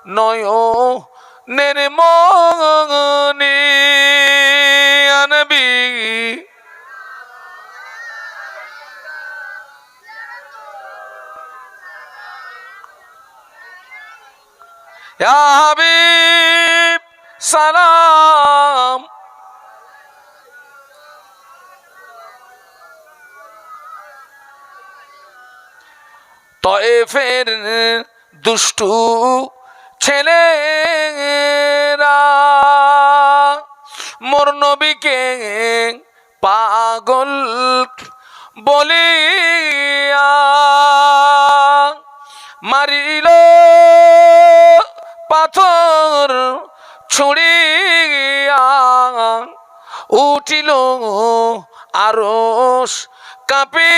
নয়নের মনি নবী ইয়া হাবিব সালাম তয়েফের দুষ্টু ছেলেরা মোর নবীকে পাগল বলিয়া মারিল পাথর ছুঁড়িয়া উঠিল আরশ কাঁপি